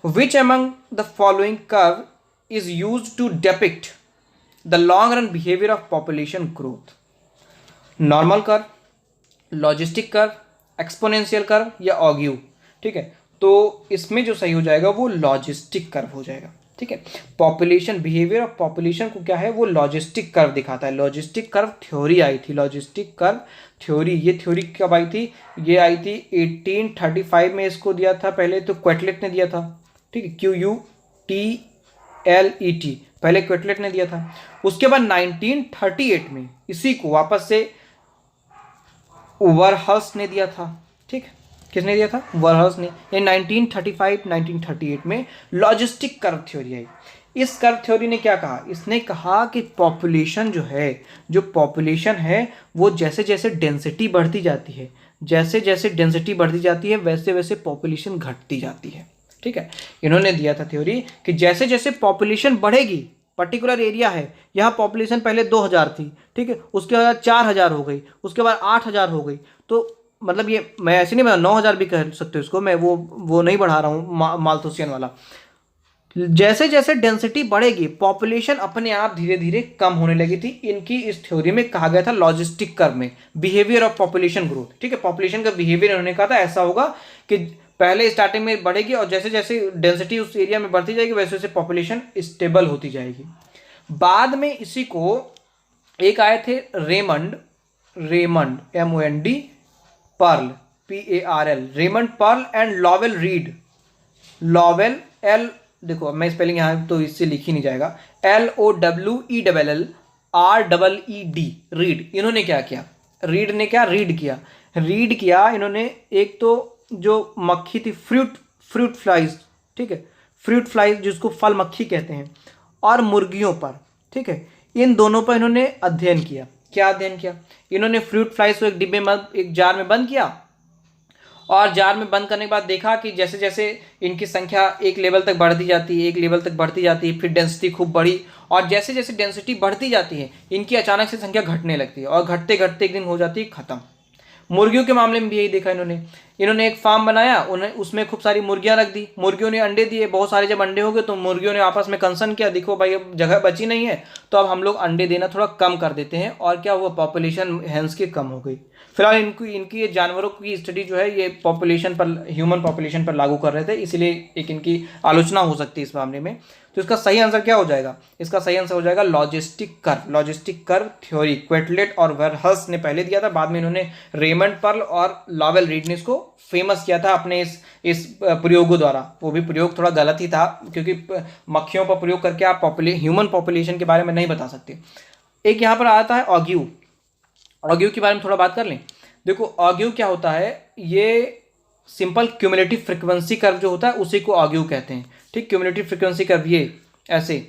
Which among the following curve is use to depict the long run behaviour of population growth? Normal curve, logistic curve, exponential curve या ogive? ठीक है, तो इसमें जो सही हो जाएगा वो लॉजिस्टिक कर्व हो जाएगा। ठीक है, पॉपुलेशन बिहेवियर ऑफ पॉपुलेशन को क्या है, वो लॉजिस्टिक कर्व दिखाता है। लॉजिस्टिक कर्व थ्योरी आई थी, लॉजिस्टिक कर्व थ्योरी, ये थ्योरी कब आई थी? ये आई थी 1835 में, इसको दिया था पहले तो क्वेटलेट ने दिया था। ठीक है, QUTLET पहले क्वेटलेट ने दिया था। उसके बाद 1938 में इसी को वापस से वरहर्स ने दिया था। ठीक है, किसने दिया था? वरहर्स ने। ये 1935-1938 में लॉजिस्टिक कर्व थ्योरी आई। इस कर्व थ्योरी ने क्या कहा? इसने कहा कि पॉपुलेशन जो है, जो पॉपुलेशन है वो जैसे जैसे डेंसिटी बढ़ती जाती है, जैसे जैसे डेंसिटी बढ़ती जाती है वैसे वैसे पॉपुलेशन घटती जाती है। ठीक है, इन्होंने दिया था थ्योरी कि जैसे जैसे पॉपुलेशन बढ़ेगी, पर्टिकुलर एरिया है, यहाँ पॉपुलेशन पहले 2000 थी, ठीक है, उसके बाद 4000 हो गई, उसके बाद 8000 हो गई, तो मतलब ये मैं ऐसे नहीं, मैं 9000 भी कह सकते हो इसको, मैं वो नहीं बढ़ा रहा हूँ माल्थुसियन वाला। जैसे जैसे डेंसिटी बढ़ेगी पॉपुलेशन अपने आप धीरे धीरे कम होने लगी थी। इनकी इस थ्योरी में कहा गया था लॉजिस्टिक कर्व में, बिहेवियर ऑफ पॉपुलेशन ग्रोथ। ठीक है, पॉपुलेशन का बिहेवियर इन्होंने कहा था ऐसा होगा कि पहले स्टार्टिंग में बढ़ेगी और जैसे जैसे डेंसिटी उस एरिया में बढ़ती जाएगी वैसे वैसे पॉपुलेशन स्टेबल होती जाएगी। बाद में इसी को एक आए थे Raymond MOND Pearl PARL, Raymond Pearl and Lowell Reed. Lowell L, देखो मैं स्पेलिंग यहाँ तो इससे लिख ही नहीं जाएगा, LOWELLREED, रीड। इन्होंने क्या किया? रीड किया इन्होंने। एक तो जो मक्खी थी फ्रूट फ्लाइज, ठीक है, फ्रूट फ्लाइज जिसको फल मक्खी कहते हैं, और मुर्गियों पर, ठीक है, इन दोनों पर इन्होंने अध्ययन किया। क्या अध्ययन किया? इन्होंने फ्रूट फ्लाइज को एक डिब्बे में, एक जार में बंद किया, और जार में बंद करने के बाद देखा कि जैसे जैसे इनकी संख्या एक लेवल तक बढ़ती जाती है, फिर डेंसिटी खूब बढ़ी, और जैसे जैसे डेंसिटी बढ़ती जाती है इनकी अचानक से संख्या घटने लगती है, और घटते घटते एक दिन हो जाती है खत्म। मुर्गियों के मामले में भी यही देखा इन्होंने एक फार्म बनाया, उन्हें उसमें खूब सारी मुर्गियां रख दी, मुर्गियों ने अंडे दिए, बहुत सारे जब अंडे हो गए तो मुर्गियों ने आपस में कंसर्न किया, देखो भाई अब जगह बची नहीं है, तो अब हम लोग अंडे देना थोड़ा कम कर देते हैं, और क्या हुआ? पॉपुलेशन हेंस की कम हो गई। फिलहाल इनकी ये जानवरों की स्टडी जो है ये पॉपुलेशन पर, ह्यूमन पॉपुलेशन पर लागू कर रहे थे, इसलिए एक इनकी आलोचना हो सकती है इस मामले में। तो इसका सही आंसर क्या हो जाएगा? इसका सही आंसर हो जाएगा लॉजिस्टिक कर्व थ्योरी। क्वेटलेट और वरहर्स ने पहले दिया था, बाद में इन्होंने रेमंड पर्ल और लॉवेल रीड ने इसको फेमस किया था अपने इस प्रयोगों द्वारा। वो भी प्रयोग थोड़ा गलत ही था, क्योंकि मक्खियों पर प्रयोग करके आप ह्यूमन पॉपुलेशन के बारे में नहीं बता सकते। एक यहाँ पर आता है ऑग्यू के बारे में थोड़ा बात कर लें। देखो ऑग्यू क्या होता है, ये सिंपल क्यूमुलेटिव फ्रीक्वेंसी कर्व जो होता है उसी को ऑग्यू कहते हैं। ठीक, क्यूमुलेटिव फ्रीक्वेंसी कर्व ये ऐसे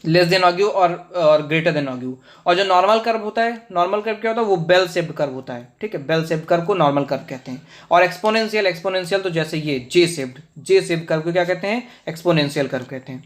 लेस देन ऑग्यू और ग्रेटर देन ऑग्यू। और जो नॉर्मल कर्व होता है, नॉर्मल कर्व क्या होता है? वो बेल शेप्ड कर्व होता है। ठीक है, बेल शेप्ड कर्व को नॉर्मल कर्व कहते हैं। और एक्सपोनेंशियल तो जैसे ये जे शेप्ड कर्व को क्या कहते हैं? एक्सपोनेंशियल कर्व कहते हैं।